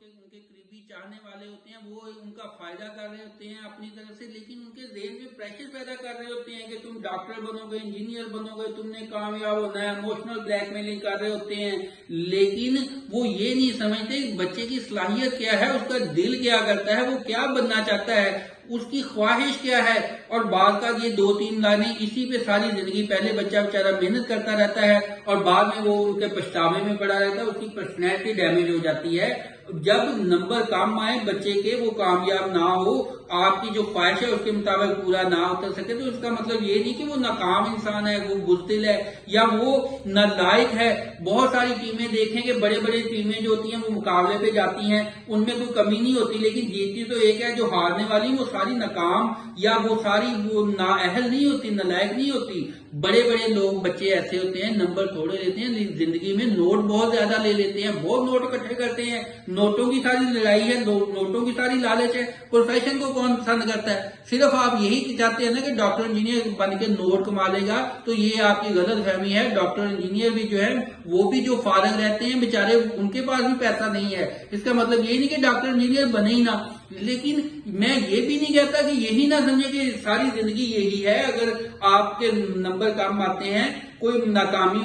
ان کے قریبی چاہنے والے ہوتے ہیں وہ ان کا فائدہ کر رہے ہوتے ہیں اپنی طرف سے، لیکن ان کے ذہن میں پریشر پیدا کر رہے ہوتے ہیں کہ تم ڈاکٹر بنو گے، انجینئر بنو گے، تم نے کامیاب ہونا ہے، ایموشنل بلیک میلنگ کر رہے ہوتے ہیں، لیکن وہ یہ نہیں سمجھتے بچے کی صلاحیت کیا ہے، اس کا دل کیا کرتا ہے، وہ کیا بننا چاہتا ہے، اس کی خواہش کیا ہے۔ اور بعد کا یہ 2-3 لائنیں اسی پہ ساری زندگی، پہلے بچہ بیچارہ محنت کرتا رہتا ہے اور بعد میں وہ ان کے پچھتاوے میں پڑا رہتا ہے، اس کی پرسنالٹی ڈیمیج ہو جاتی ہے۔ جب نمبر کم آئے بچے کے، وہ کامیاب نہ ہو، آپ کی جو خواہش ہے اس کے مطابق پورا نہ اتر سکے، تو اس کا مطلب یہ نہیں کہ وہ ناکام انسان ہے، وہ بزدل ہے یا وہ نالائق ہے۔ بہت ساری ٹیمیں دیکھیں کہ بڑے بڑے ٹیمیں جو ہوتی ہیں وہ مقابلے پہ جاتی ہیں، ان میں کوئی کمی نہیں ہوتی، لیکن جیتتی تو ایک ہے، جو ہارنے والی وہ ساری ناکام یا وہ ساری وہ نااہل نہیں ہوتی، نالائق نہیں ہوتی۔ بڑے بڑے لوگ بچے ایسے ہوتے ہیں، نمبر تھوڑے لیتے ہیں، زندگی میں نوٹ بہت زیادہ لے لیتے ہیں، بہت نوٹ اکٹھے کرتے ہیں، نوٹوں کی ساری لڑائی ہے، نوٹوں کی ساری لالچ ہے۔ پروفیشن کو کون پسند کرتا ہے؟ صرف آپ یہی چاہتے ہیں نا کہ ڈاکٹر انجینئر بن کے نوٹ کما لے گا، تو یہ آپ کی غلط فہمی ہے۔ ڈاکٹر انجینئر بھی جو ہے وہ بھی جو فارغ رہتے ہیں بیچارے، ان کے پاس بھی پیسہ نہیں ہے، اس کا مطلب یہ نہیں کہ ڈاکٹر انجینئر بنے ہی نہ، لیکن میں یہ بھی نہیں کہتا کہ یہی نہ سمجھے کہ ساری زندگی یہی ہے۔ اگر آپ کے نمبر کم آتے ہیں، کوئی ناکامی